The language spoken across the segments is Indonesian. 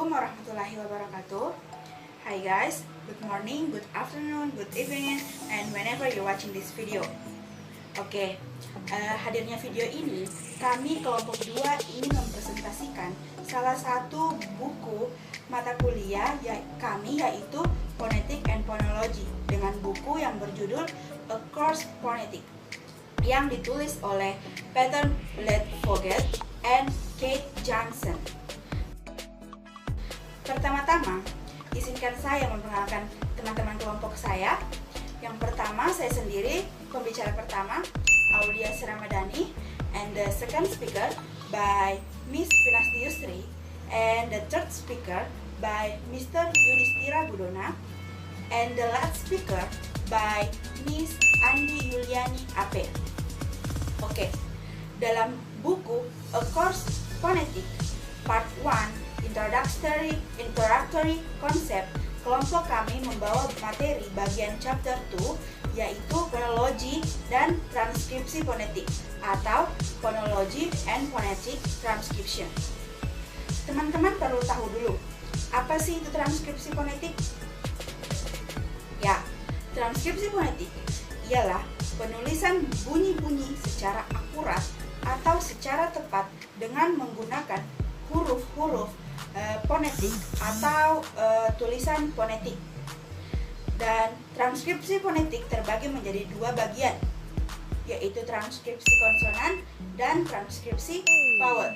Assalamualaikum warahmatullahi wabarakatuh. Hi guys, good morning, good afternoon, good evening, and whenever you're watching this video. Oke, hadirnya video ini, kami kelompok 2 ingin mempresentasikan salah satu buku mata kuliah kami, yaitu Phonetic and Phonology, dengan buku yang berjudul A Course Phonetic, yang ditulis oleh Peter Ledvoget and Kate Johnson. Pertama-tama, izinkan saya memperkenalkan teman-teman kelompok saya. Yang pertama, saya sendiri, pembicara pertama, Aulia Siramadani, and the second speaker by Miss Pinasti Yusri, and the third speaker by Mr. Yudhistira Budona, and the last speaker by Miss Andi Yuliani AP. Oke, dalam buku A Course Phonetic Part 1 Introductory Concept, kelompok kami membawa materi bagian chapter 2, yaitu phonology dan transkripsi fonetik atau phonology and phonetic transcription. Teman-teman perlu tahu dulu, apa sih itu transkripsi fonetik? Ya, transkripsi fonetik ialah penulisan bunyi-bunyi secara akurat atau secara tepat dengan menggunakan huruf-huruf fonetik atau tulisan fonetik. Dan transkripsi fonetik terbagi menjadi dua bagian, yaitu transkripsi konsonan dan transkripsi vowel.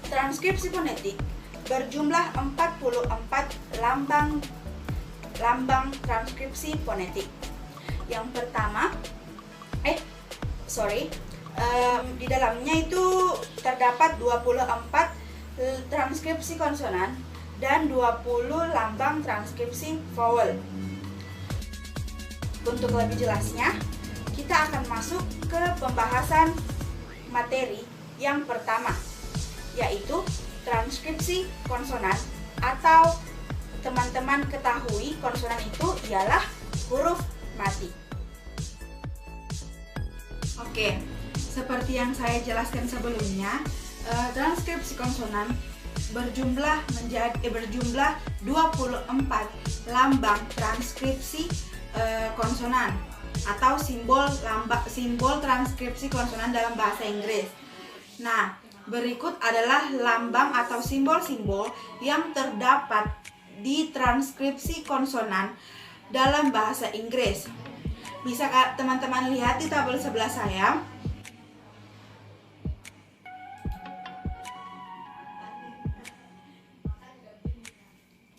Transkripsi fonetik berjumlah 44 lambang transkripsi fonetik. Yang pertama, di dalamnya itu terdapat 24 transkripsi konsonan dan 20 lambang transkripsi vowel. Untuk lebih jelasnya, kita akan masuk ke pembahasan materi yang pertama, yaitu transkripsi konsonan, atau teman-teman ketahui konsonan itu ialah huruf mati. Oke, seperti yang saya jelaskan sebelumnya, transkripsi konsonan berjumlah 24 lambang transkripsi konsonan atau simbol transkripsi konsonan dalam bahasa Inggris. Nah, berikut adalah lambang atau simbol-simbol yang terdapat di transkripsi konsonan dalam bahasa Inggris. Bisa teman-teman lihat di tabel sebelah saya.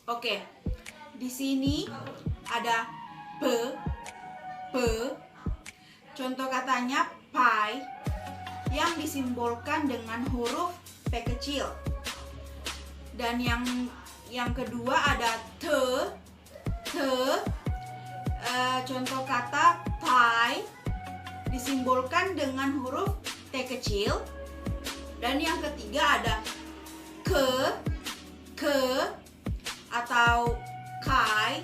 Oke, di sini ada p, contoh katanya pie, yang disimbolkan dengan huruf P kecil. Dan yang kedua ada t, contoh kata pie, disimbolkan dengan huruf T kecil. Dan yang ketiga ada ke, atau kai,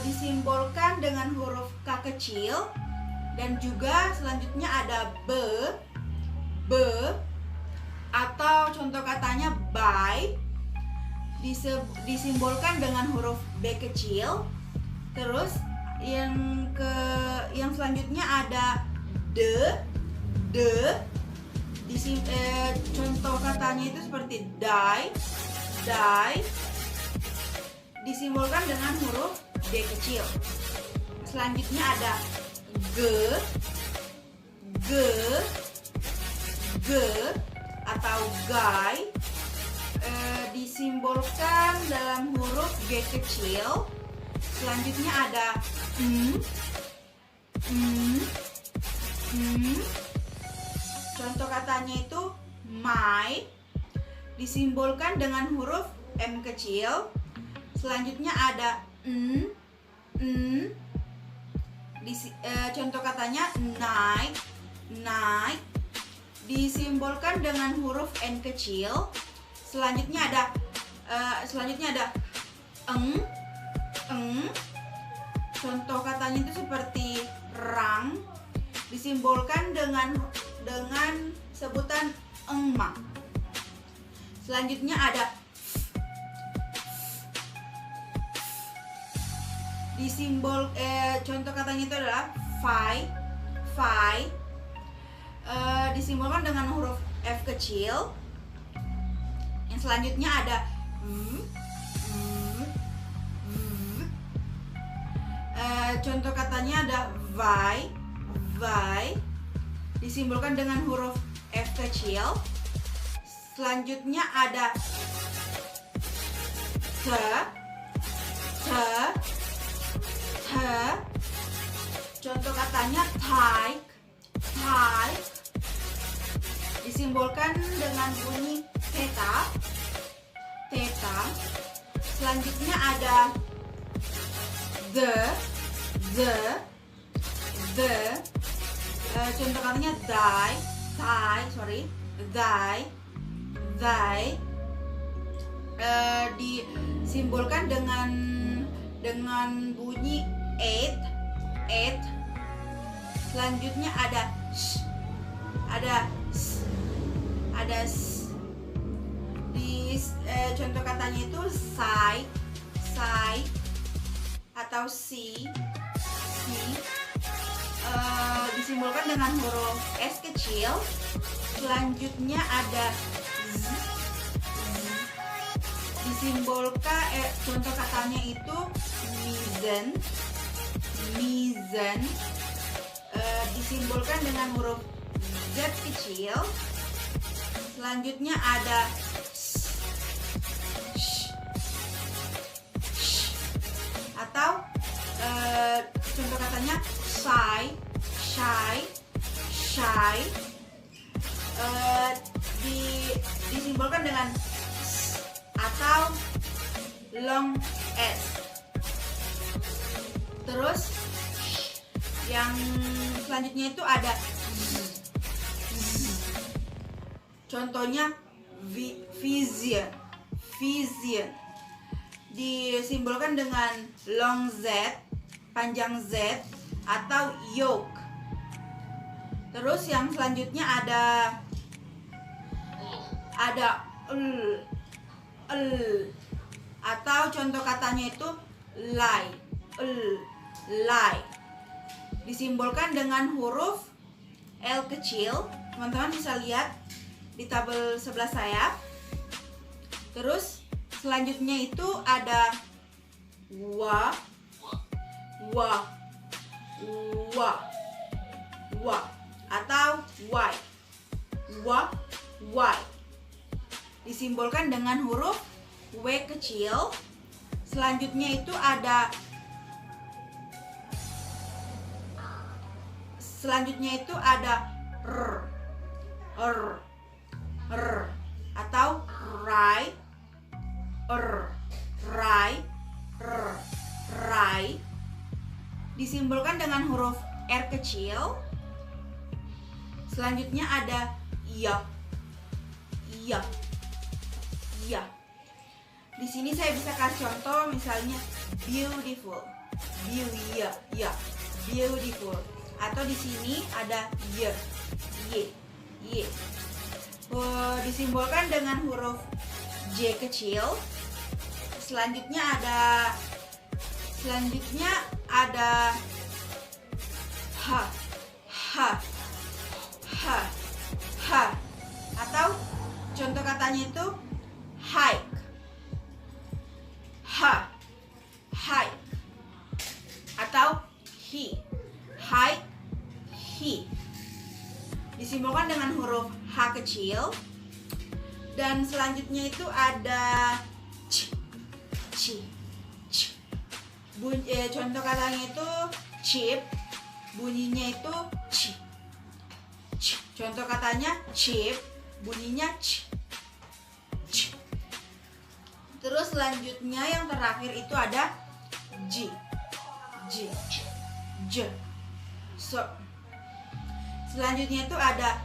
disimbolkan dengan huruf K kecil. Dan juga selanjutnya ada be, atau contoh katanya by, disimbolkan dengan huruf B kecil. Terus yang selanjutnya ada de, contoh katanya itu seperti die, disimbolkan dengan huruf D kecil. Selanjutnya ada ge, atau guy, disimbolkan dalam huruf G kecil. Selanjutnya ada contoh katanya itu my, disimbolkan dengan huruf M kecil. Selanjutnya ada contoh katanya night, disimbolkan dengan huruf N kecil. Selanjutnya ada eng, contoh katanya itu seperti rang, disimbolkan dengan sebutan engma. Selanjutnya ada di simbol contoh katanya itu adalah fi. Disimbolkan dengan huruf F kecil. Yang selanjutnya ada contoh katanya ada vai. Disimbolkan dengan huruf F kecil. Selanjutnya ada contoh katanya take. Disimbolkan dengan bunyi theta. Selanjutnya ada the. Contoh katanya die. Disimbolkan dengan bunyi eight. Selanjutnya ada contoh katanya itu sai atau si. Disimbolkan dengan huruf S kecil. Selanjutnya ada z. Disimbolkan contoh katanya itu mizan. Disimbolkan dengan huruf Z kecil. Selanjutnya ada atau contoh katanya shy. Disimbolkan dengan atau long S. Terus yang selanjutnya itu ada contohnya vision. Disimbolkan dengan long Z, panjang Z atau yoke. Terus yang selanjutnya ada atau contoh katanya itu lie. Disimbolkan dengan huruf L kecil. Teman-teman bisa lihat di tabel sebelah saya. Terus selanjutnya itu ada wa atau y. Disimbolkan dengan huruf W kecil. Selanjutnya itu ada r atau rai. Disimbolkan dengan huruf R kecil. Selanjutnya ada ya. Di sini saya bisa kasih contoh, misalnya beautiful. Beautiful. Atau di sini ada y. Disimbolkan dengan huruf J kecil. Selanjutnya ada H atau contoh katanya itu hike. Atau he. Disimbolkan dengan huruf H kecil. Dan selanjutnya itu ada contoh katanya itu chip. Bunyinya itu ch. Contoh katanya chip. Bunyinya ch. Terus selanjutnya yang terakhir itu ada j. Selanjutnya itu ada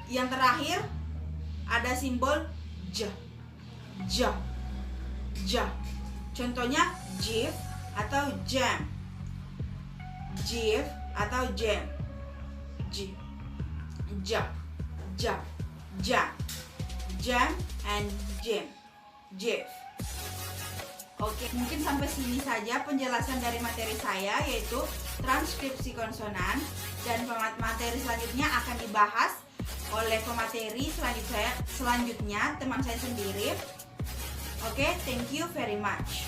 yang terakhir ada simbol j. Contohnya jif atau jam. jam, and jam. Jive. Oke, mungkin sampai sini saja penjelasan dari materi saya, yaitu transkripsi konsonan, dan materi selanjutnya akan dibahas oleh pemateri selanjutnya teman saya sendiri. Oke, thank you very much.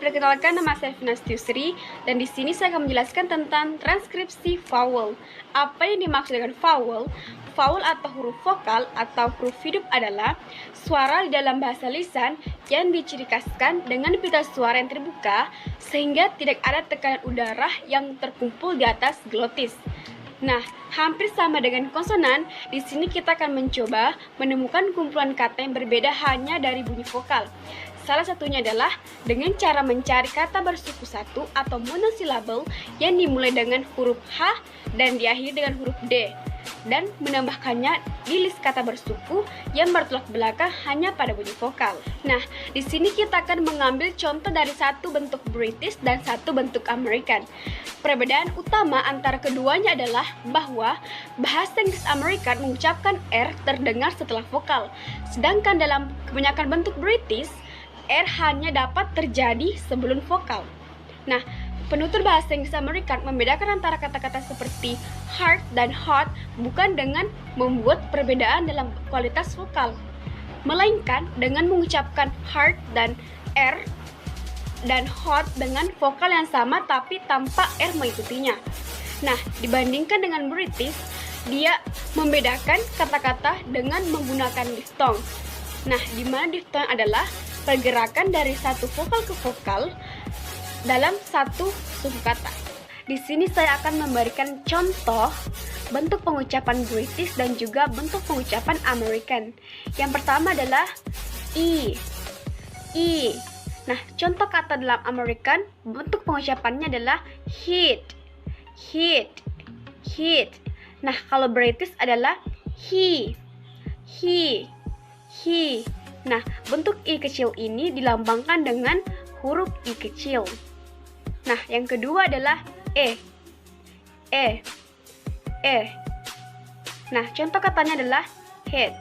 Perkenalkan, nama saya Vina Setiusri, dan di sini saya akan menjelaskan tentang transkripsi vowel. Apa yang dimaksud dengan vowel? Vowel atau huruf vokal atau huruf hidup adalah suara di dalam bahasa lisan yang diciri khaskan dengan pita suara yang terbuka sehingga tidak ada tekanan udara yang terkumpul di atas glotis. Nah, hampir sama dengan konsonan, di sini kita akan mencoba menemukan kumpulan kata yang berbeda hanya dari bunyi vokal. Salah satunya adalah dengan cara mencari kata bersuku satu atau monosilabel yang dimulai dengan huruf H dan diakhiri dengan huruf D, dan menambahkannya di list kata bersuku yang bertolak belakang hanya pada bunyi vokal. Nah, di sini kita akan mengambil contoh dari satu bentuk British dan satu bentuk American. Perbedaan utama antara keduanya adalah bahwa bahasa Inggris American mengucapkan R terdengar setelah vokal, sedangkan dalam kebanyakan bentuk British, R hanya dapat terjadi sebelum vokal. Nah, penutur bahasa Inggris American membedakan antara kata-kata seperti hard dan hot bukan dengan membuat perbedaan dalam kualitas vokal, melainkan dengan mengucapkan hard dan R dan hot dengan vokal yang sama tapi tanpa R mengikutinya. Nah, dibandingkan dengan British, dia membedakan kata-kata dengan menggunakan diphthong. Nah, di mana diphthong adalah pergerakan dari satu vokal ke vokal dalam satu suku kata. Di sini saya akan memberikan contoh bentuk pengucapan British dan juga bentuk pengucapan American. Yang pertama adalah I. Nah, contoh kata dalam American, bentuk pengucapannya adalah hit. Nah, kalau British adalah he. Nah, bentuk I kecil ini dilambangkan dengan huruf I kecil. Nah, yang kedua adalah E. Nah, contoh katanya adalah head.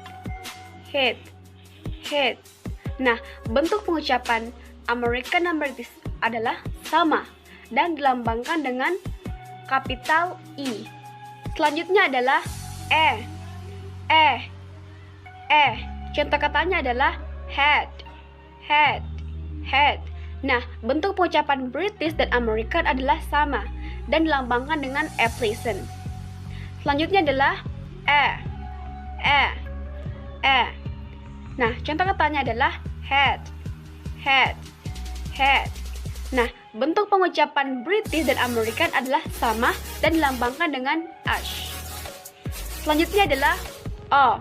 Nah, bentuk pengucapan American dan British adalah sama dan dilambangkan dengan kapital I. Selanjutnya adalah E. Contoh katanya adalah head. Nah, bentuk pengucapan British dan American adalah sama dan dilambangkan dengan a pleasant. Selanjutnya adalah Nah, contoh katanya adalah head. Nah, bentuk pengucapan British dan American adalah sama dan dilambangkan dengan ash. Selanjutnya adalah o.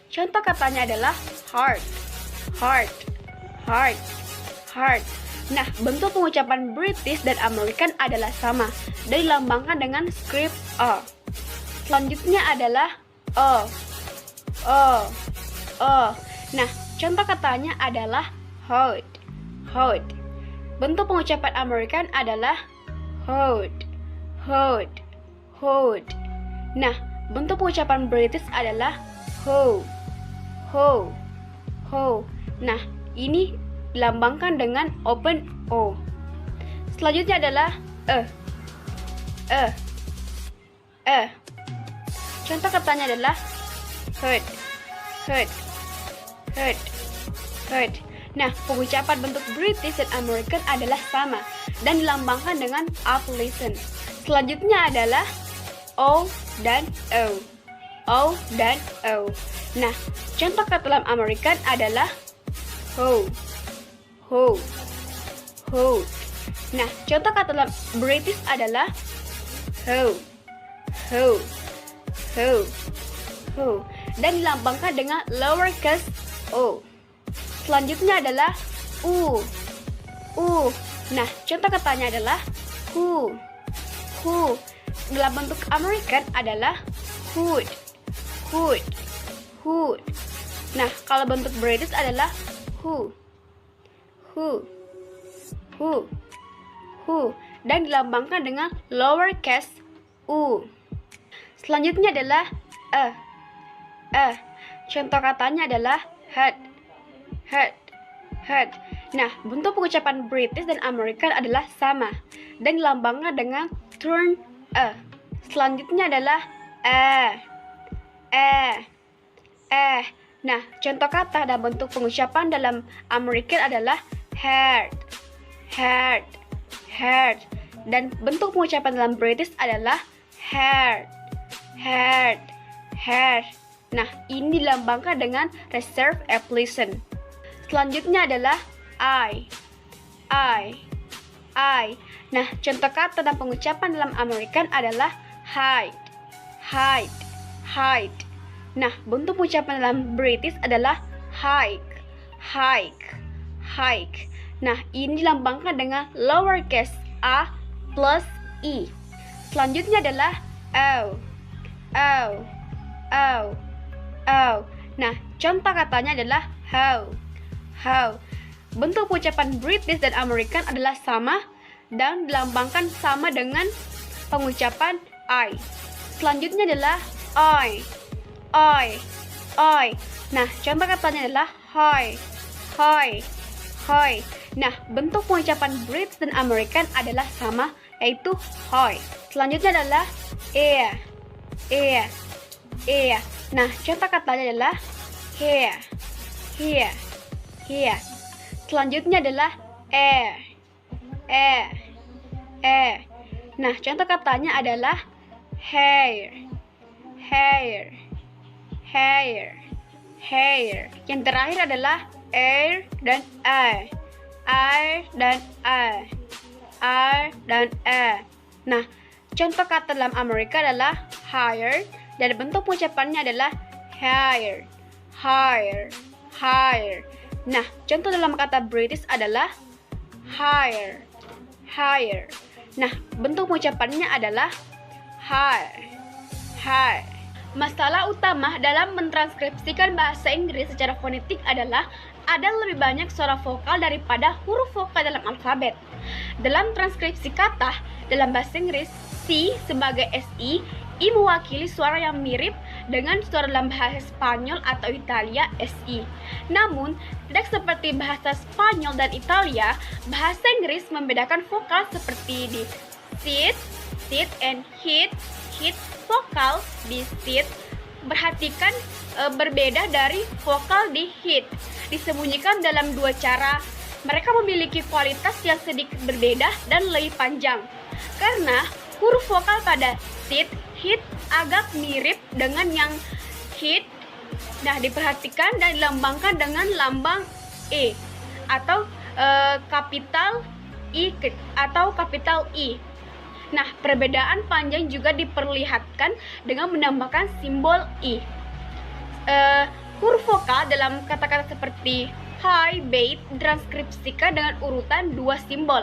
Contoh katanya adalah heart. Nah, bentuk pengucapan British dan American adalah sama dan dilambangkan dengan script O. Selanjutnya adalah O. Nah, contoh katanya adalah hold. Bentuk pengucapan American adalah hold. Nah, bentuk pengucapan British adalah ho. Nah, ini dilambangkan dengan open O. Selanjutnya adalah Contoh katanya adalah hurt. Nah, pengucapan bentuk British dan American adalah sama dan dilambangkan dengan a pleasant. Selanjutnya adalah O dan O. Nah, contoh kata dalam American adalah ho. Nah, contoh kata dalam British adalah ho. Dan dilambangkan dengan lowercase o. Selanjutnya adalah u. Nah, contoh katanya adalah who. Dalam bentuk American adalah hood. Nah, kalau bentuk British adalah who, who, who, who, dan dilambangkan dengan lowercase u. Selanjutnya adalah Contoh katanya adalah head, head, head. Nah, bentuk pengucapan British dan American adalah sama dan dilambangkan dengan turn Selanjutnya adalah Nah, contoh kata dan bentuk pengucapan dalam American adalah heard, heard, heard. Dan bentuk pengucapan dalam British adalah heard, heard, heard. Nah, ini dilambangkan dengan reserve pleasant. Selanjutnya adalah I. Nah, contoh kata dan pengucapan dalam American adalah hide, hide, hide. Nah, bentuk pengucapan dalam British adalah hike, hike, hike. Nah, ini dilambangkan dengan lowercase a plus e. Selanjutnya adalah oh. Nah, contoh katanya adalah how. Bentuk pengucapan British dan American adalah sama dan dilambangkan sama dengan pengucapan I. Selanjutnya adalah I. Nah, contoh katanya adalah hi. Nah, bentuk pengucapan British dan American adalah sama, yaitu hi. Selanjutnya adalah ear. Nah, contoh katanya adalah here. Selanjutnya adalah air. Nah, contoh katanya adalah hair. Yang terakhir adalah air dan air. Nah, contoh kata dalam Amerika adalah higher dan bentuk pengucapannya adalah higher. Nah, contoh dalam kata British adalah higher. Nah, bentuk pengucapannya adalah high. Masalah utama dalam mentranskripsikan bahasa Inggris secara fonetik adalah ada lebih banyak suara vokal daripada huruf vokal dalam alfabet. Dalam transkripsi kata dalam bahasa Inggris, C sebagai SI, I mewakili suara yang mirip dengan suara dalam bahasa Spanyol atau Italia, SI. Namun, tidak seperti bahasa Spanyol dan Italia, bahasa Inggris membedakan vokal seperti di sit, and hit, vokal di sit perhatikan berbeda dari vokal di hit. Disembunyikan dalam dua cara. Mereka memiliki kualitas yang sedikit berbeda dan lebih panjang. Karena huruf vokal pada sit, hit agak mirip dengan yang hit. Nah, diperhatikan dan dilambangkan dengan lambang E atau kapital I atau kapital I. Nah, perbedaan panjang juga diperlihatkan dengan menambahkan simbol I. Huruf vokal dalam kata-kata seperti hi, bait transkripsikan dengan urutan dua simbol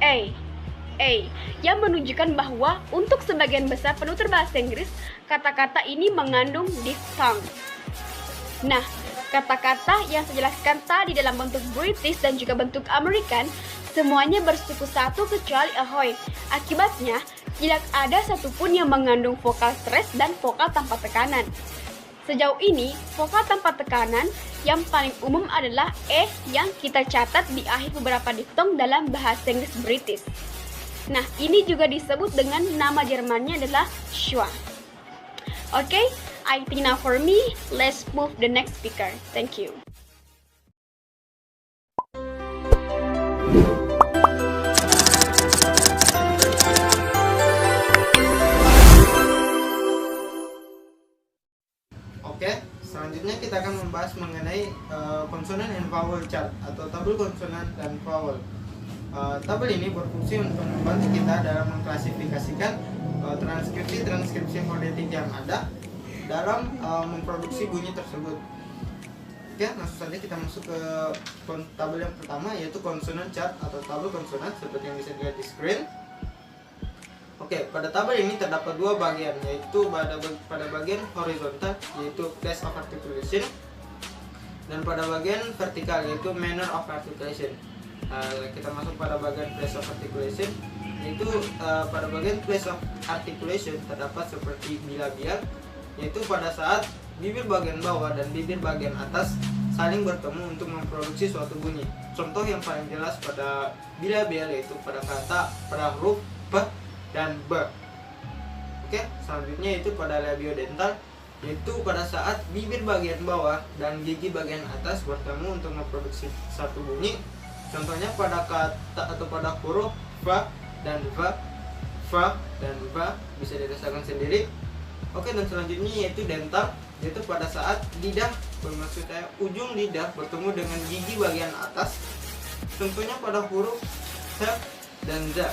A yang menunjukkan bahwa untuk sebagian besar penutur bahasa Inggris, kata-kata ini mengandung diphthong. Nah, kata-kata yang saya jelaskan tadi dalam bentuk British dan juga bentuk American semuanya bersuku satu kecuali ahoy. Akibatnya, tidak ada satupun yang mengandung vokal stres dan vokal tanpa tekanan. Sejauh ini, vokal tanpa tekanan yang paling umum adalah E yang kita catat di akhir beberapa diftong dalam bahasa Inggris British. Nah, ini juga disebut dengan nama Jermannya adalah schwa. Okay, I think now for me, let's move the next speaker. Thank you. Oke, selanjutnya kita akan membahas mengenai konsonan and vowel chart atau tabel konsonan dan vowel. Tabel ini berfungsi untuk membantu kita dalam mengklasifikasikan transkripsi fonetik yang ada dalam memproduksi bunyi tersebut. Oke, langsung saja kita masuk ke tabel yang pertama, yaitu konsonan chart atau tabel konsonan seperti yang bisa dilihat di screen. Oke, pada tabel ini terdapat dua bagian, yaitu pada bagian horizontal, yaitu place of articulation, dan pada bagian vertikal yaitu manner of articulation. Kita masuk pada bagian place of articulation, yaitu pada bagian place of articulation terdapat seperti bilabial, yaitu pada saat bibir bagian bawah dan bibir bagian atas saling bertemu untuk memproduksi suatu bunyi. Contoh yang paling jelas pada bilabial yaitu pada huruf B dan B. Oke, selanjutnya itu pada labiodental, yaitu pada saat bibir bagian bawah dan gigi bagian atas bertemu untuk memproduksi satu bunyi. Contohnya pada kata atau pada huruf V dan V, V dan V bisa dirasakan sendiri. Oke, dan selanjutnya yaitu dental, yaitu pada saat lidah, bermaksud saya ujung lidah bertemu dengan gigi bagian atas. Contohnya pada huruf T dan Z,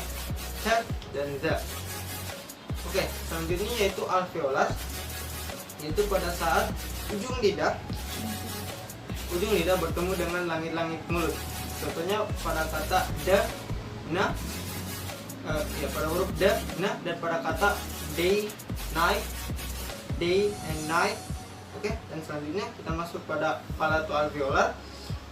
T dan Z. Oke, selanjutnya yaitu alveolar, yaitu pada saat ujung lidah bertemu dengan langit-langit mulut. Contohnya pada kata da, na, pada huruf da, na, dan pada kata day, night, day and night. Oke, dan selanjutnya kita masuk pada palato alveolar,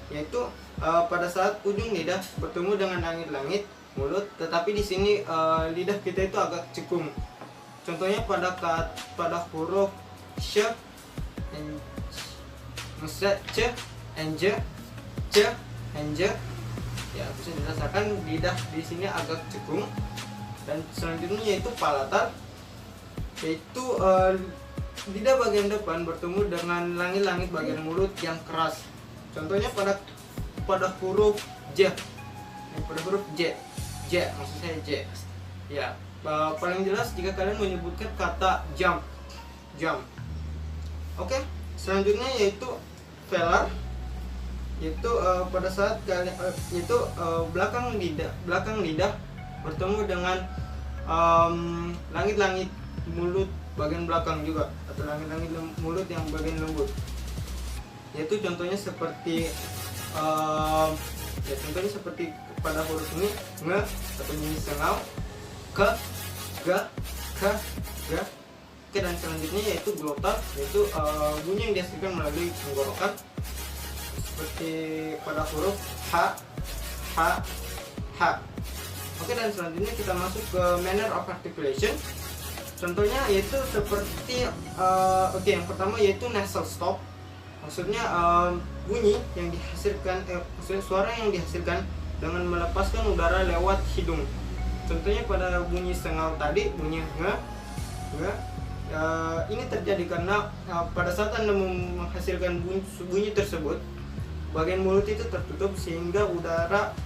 yaitu pada saat ujung lidah bertemu dengan langit-langit mulut, tetapi di sini lidah kita itu agak cekung. Contohnya pada huruf sh and c and j, c and j, ya bisa dirasakan lidah di sini agak cekung. Dan selanjutnya yaitu palatal, yaitu lidah bagian depan bertemu dengan langit-langit bagian mulut yang keras. Contohnya pada huruf j, pada huruf j, maksud saya j, ya. Paling jelas jika kalian menyebutkan kata jump. Oke, selanjutnya yaitu velar, yaitu pada saat kalian belakang lidah bertemu dengan langit-langit mulut bagian belakang juga, atau langit-langit mulut yang bagian lembut. Yaitu contohnya seperti pada huruf ini nge atau bunyi sengau, ke, ga, ka, ga. Oke, dan selanjutnya yaitu glotal, yaitu bunyi yang dihasilkan melalui tenggorokan, seperti pada huruf h, h. Oke, dan selanjutnya kita masuk ke manner of articulation. Contohnya yaitu seperti yang pertama yaitu nasal stop, maksudnya bunyi yang dihasilkan, maksudnya suara yang dihasilkan dengan melepaskan udara lewat hidung. Contohnya pada bunyi sengau tadi, bunyi nge, ini terjadi karena pada saat Anda menghasilkan bunyi tersebut, bagian mulut itu tertutup sehingga udara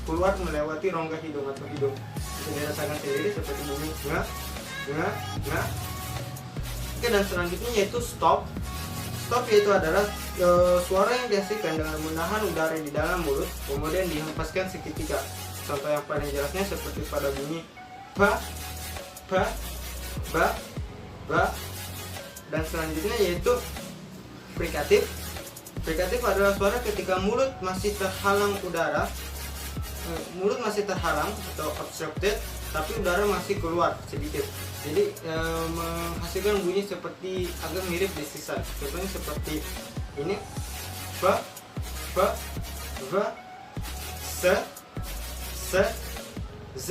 keluar melewati rongga hidung atau hidung. Bisa dirasakan sendiri seperti bunyi nge. Oke, dan selanjutnya yaitu stop. Stop yaitu adalah suara yang dihasilkan dengan menahan udara di dalam mulut kemudian dihempaskan seketika. Contoh yang paling jelasnya seperti pada bunyi ba, dan selanjutnya yaitu frikatif. Frikatif adalah suara ketika mulut masih terhalang udara, atau obstructed, tapi udara masih keluar sedikit. Jadi menghasilkan bunyi seperti agak mirip desisan. Contohnya seperti ini, ba, se, z.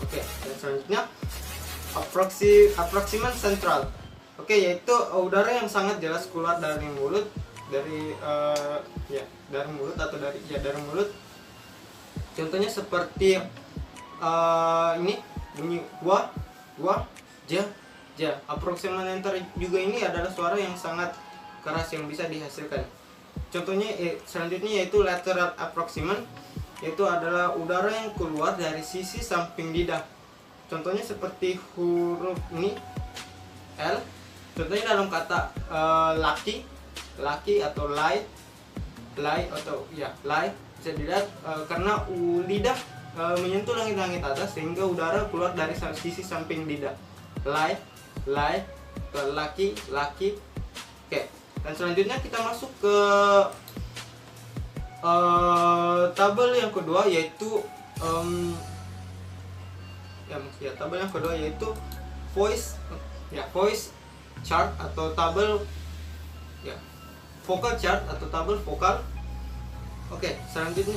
Oke, dan selanjutnya approximant central. Oke, yaitu udara yang sangat jelas keluar dari mulut, dari mulut atau dari mulut. Contohnya seperti ini bunyi wa, ja. Approximant central juga ini adalah suara yang sangat keras yang bisa dihasilkan. Contohnya selanjutnya yaitu lateral approximant, yaitu adalah udara yang keluar dari sisi samping lidah. Contohnya seperti huruf ini L. Contohnya dalam kata laki atau lie atau lie, bisa dilihat karena lidah menyentuh langit-langit atas sehingga udara keluar dari sisi samping lidah. Lie, laki. Oke, dan selanjutnya kita masuk ke tabel yang kedua yaitu tabel yang kedua yaitu voice chart atau tabel Ya, vokal chart atau tabel vokal. Oke, selanjutnya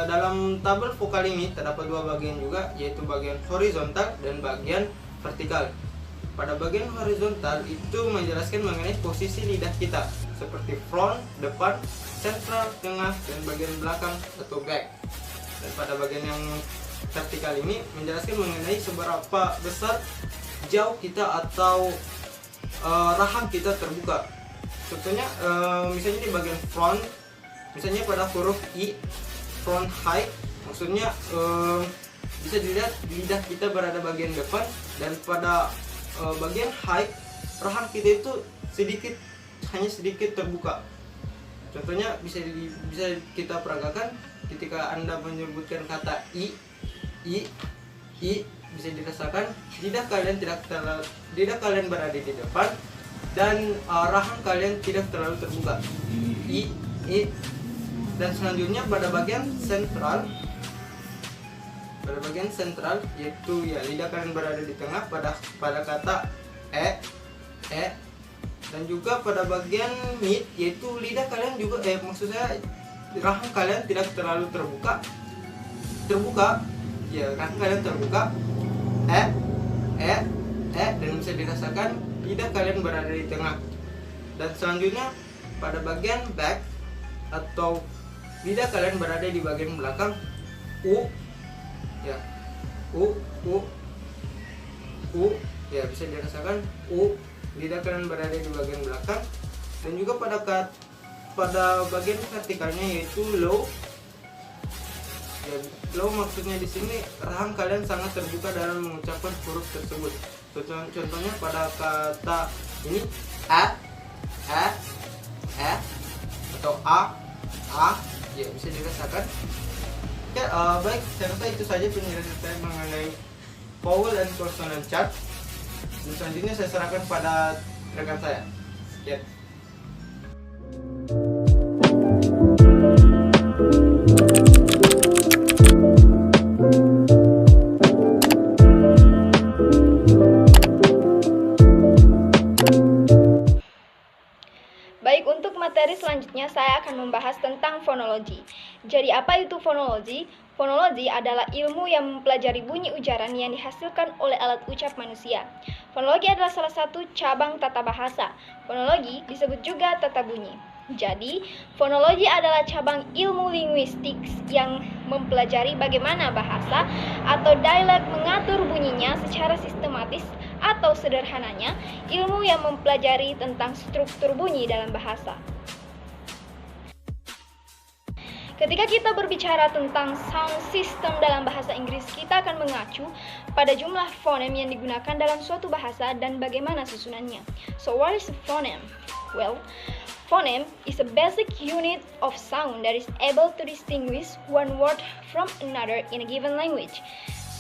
dalam tabel vokal ini terdapat dua bagian juga, yaitu bagian horizontal dan bagian vertikal. Pada bagian horizontal itu menjelaskan mengenai posisi lidah kita, seperti front, depan, sentral, tengah, dan bagian belakang atau back. Dan pada bagian yang vertikal ini menjelaskan mengenai seberapa besar jauh kita atau rahang kita terbuka. Contohnya misalnya di bagian front, misalnya pada huruf I, front high, maksudnya bisa dilihat lidah kita berada bagian depan, dan pada bagian high, rahang kita itu hanya sedikit terbuka. Contohnya bisa kita peragakan ketika Anda menyebutkan kata I, bisa dirasakan lidah kalian berada di depan dan rahang kalian tidak terlalu terbuka. I. Dan selanjutnya pada bagian sentral, yaitu ya lidah kalian berada di tengah pada kata e, dan juga pada bagian mid, yaitu lidah kalian juga maksud saya rahang kalian tidak terlalu terbuka ya, rahang kalian terbuka dan bisa dirasakan lidah kalian berada di tengah. Dan selanjutnya pada bagian back atau lidah kalian berada di bagian belakang, ya bisa dirasakan lidah kalian berada di bagian belakang. Dan juga pada bagian vertikalnya yaitu low. Ya, low maksudnya di sini rahang kalian sangat terbuka dalam mengucapkan huruf tersebut. Contohnya pada kata ini atau a, ya bisa dirasakan. Ya, baik, saya rasa itu saja penjelasan saya mengenai vowel dan consonant chart. Dan selanjutnya saya serahkan pada rekan saya. Sekian. Baik, untuk materi selanjutnya saya akan membahas tentang fonologi. Jadi apa itu fonologi? Fonologi adalah ilmu yang mempelajari bunyi ujaran yang dihasilkan oleh alat ucap manusia. Fonologi adalah salah satu cabang tata bahasa. Fonologi disebut juga tata bunyi. Jadi, fonologi adalah cabang ilmu linguistik yang mempelajari bagaimana bahasa atau dialek mengatur bunyinya secara sistematis, atau sederhananya, ilmu yang mempelajari tentang struktur bunyi dalam bahasa. Ketika kita berbicara tentang sound system dalam bahasa Inggris, kita akan mengacu pada jumlah fonem yang digunakan dalam suatu bahasa dan bagaimana susunannya. So, what is a phoneme? Well, phoneme is a basic unit of sound that is able to distinguish one word from another in a given language.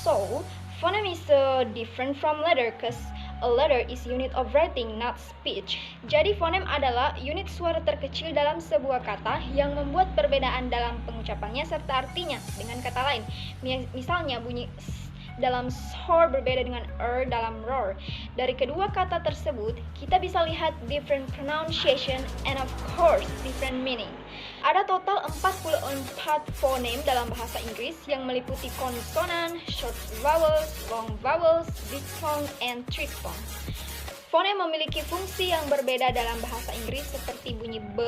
So, phoneme is different from letter because a letter is unit of writing, not speech. Jadi fonem adalah unit suara terkecil dalam sebuah kata yang membuat perbedaan dalam pengucapannya serta artinya. Dengan kata lain, misalnya bunyi s dalam shor berbeda dengan dalam roar. Dari kedua kata tersebut, kita bisa lihat different pronunciation and of course different meaning. Ada total 44 fonem dalam bahasa Inggris yang meliputi konsonan, short vowels, long vowels, diphthong, and triphthong. Fonem memiliki fungsi yang berbeda dalam bahasa Inggris seperti bunyi b,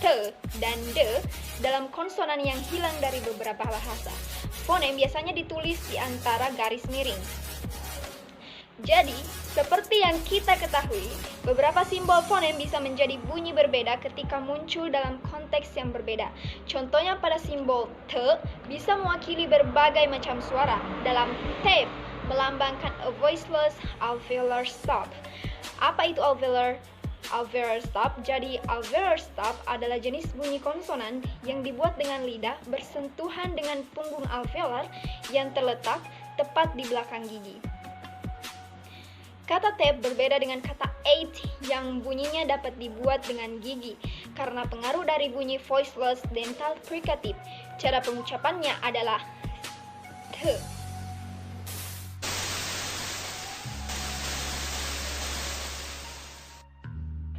t, dan d dalam konsonan yang hilang dari beberapa bahasa. Fonem biasanya ditulis di antara garis miring. Jadi, seperti yang kita ketahui, beberapa simbol fonem bisa menjadi bunyi berbeda ketika muncul dalam konteks yang berbeda. Contohnya pada simbol T bisa mewakili berbagai macam suara. Dalam T melambangkan a voiceless alveolar stop. Apa itu alveolar stop? Jadi alveolar stop adalah jenis bunyi konsonan yang dibuat dengan lidah bersentuhan dengan punggung alveolar yang terletak tepat di belakang gigi. Kata tape berbeda dengan kata eight yang bunyinya dapat dibuat dengan gigi karena pengaruh dari bunyi voiceless dental fricative. Cara pengucapannya adalah t.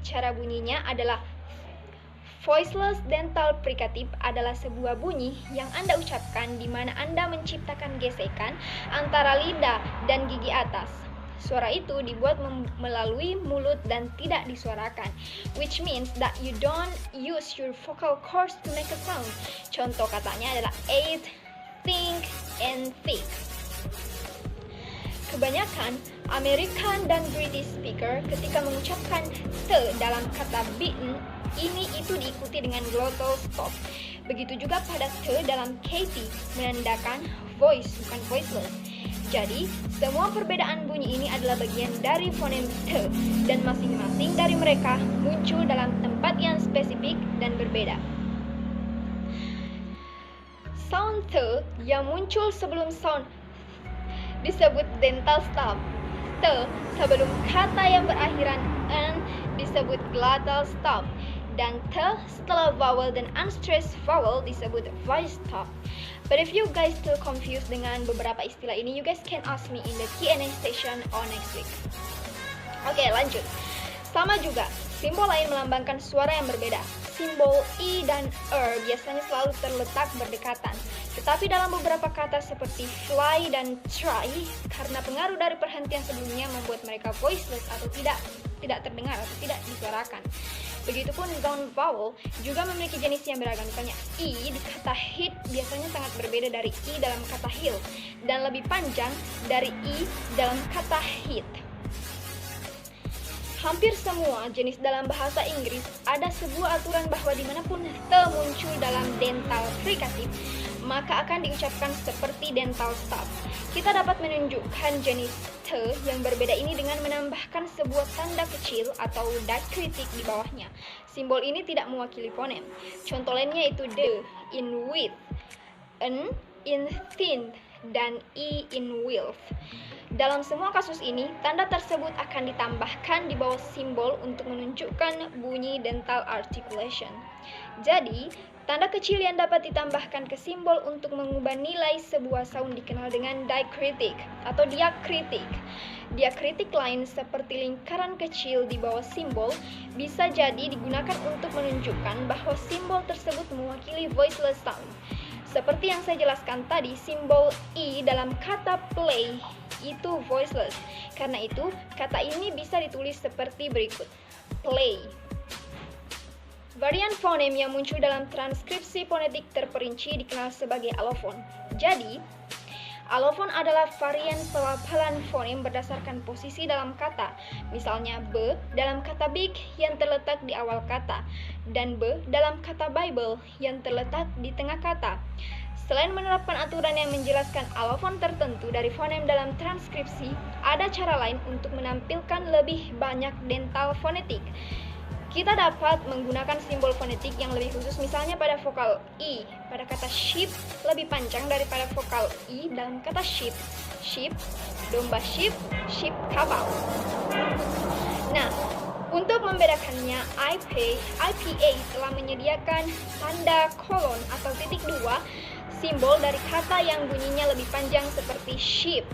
cara bunyinya adalah voiceless dental fricative adalah sebuah bunyi yang Anda ucapkan di mana Anda menciptakan gesekan antara lidah dan gigi atas. Suara itu dibuat melalui mulut dan tidak disuarakan, which means that you don't use your vocal cords to make a sound. Contoh katanya adalah eat, think, and thick. Kebanyakan American dan British speaker ketika mengucapkan t dalam kata beaten ini itu diikuti dengan glottal stop. Begitu juga pada t dalam Katie menandakan voice bukan voiceless. Jadi, semua perbedaan bunyi ini adalah bagian dari fonem t dan masing-masing dari mereka muncul dalam tempat yang spesifik dan berbeda. Sound t yang muncul sebelum sound disebut dental stop. T sebelum kata yang berakhiran n disebut glottal stop. Dan t setelah vowel dan unstressed vowel disebut voice stop. But if you guys still confused dengan beberapa istilah ini, you guys can ask me in the Q&A session on next week. Oke, lanjut. Sama juga, simbol lain melambangkan suara yang berbeda. Simbol i dan biasanya selalu terletak berdekatan. Tetapi dalam beberapa kata seperti fly dan try, karena pengaruh dari perhentian sebelumnya membuat mereka voiceless atau tidak terdengar atau tidak disuarakan. Begitupun sound vowel juga memiliki jenis yang beragam. Misalnya i di kata hit biasanya sangat berbeda dari i dalam kata hill dan lebih panjang dari i dalam kata hit. Hampir semua jenis dalam bahasa Inggris ada sebuah aturan bahwa dimanapun t muncul dalam dental fricative, maka akan diucapkan seperti dental stop. Kita dapat menunjukkan jenis t yang berbeda ini dengan menambahkan sebuah tanda kecil atau diacritic di bawahnya. Simbol ini tidak mewakili fonem. Contoh lainnya itu d in with, n in thin, dan e in wealth. Dalam semua kasus ini, tanda tersebut akan ditambahkan di bawah simbol untuk menunjukkan bunyi dental articulation. Jadi, tanda kecil yang dapat ditambahkan ke simbol untuk mengubah nilai sebuah sound dikenal dengan diacritic atau diakritik. Diakritik lain seperti lingkaran kecil di bawah simbol bisa jadi digunakan untuk menunjukkan bahwa simbol tersebut mewakili voiceless sound. Seperti yang saya jelaskan tadi, simbol i dalam kata play itu voiceless. Karena itu, kata ini bisa ditulis seperti berikut. Play. Varian fonem yang muncul dalam transkripsi fonetik terperinci dikenal sebagai alofon. Jadi, alofon adalah varian pelafalan fonem berdasarkan posisi dalam kata. Misalnya b dalam kata big yang terletak di awal kata, dan b dalam kata Bible yang terletak di tengah kata. Selain menerapkan aturan yang menjelaskan alofon tertentu dari fonem dalam transkripsi, ada cara lain untuk menampilkan lebih banyak dental fonetik. Kita dapat menggunakan simbol fonetik yang lebih khusus, misalnya pada vokal i. Pada kata sheep lebih panjang daripada vokal i dalam kata sheep. Sheep, domba sheep, sheep kapal. Nah, untuk membedakannya, IPA telah menyediakan tanda kolon atau titik dua, simbol dari kata yang bunyinya lebih panjang seperti sheep.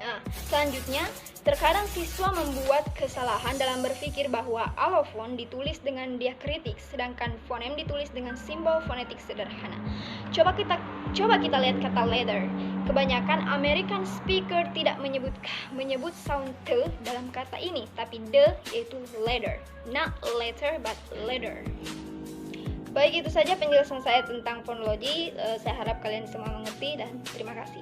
Nah, selanjutnya, terkadang siswa membuat kesalahan dalam berpikir bahwa alofon ditulis dengan diakritik, sedangkan fonem ditulis dengan simbol fonetik sederhana. Coba kita lihat kata leather. Kebanyakan American speaker tidak menyebut sound t dalam kata ini, tapi d yaitu leather, not letter but leather. Baik, itu saja penjelasan saya tentang fonologi. Saya harap kalian semua mengerti dan terima kasih.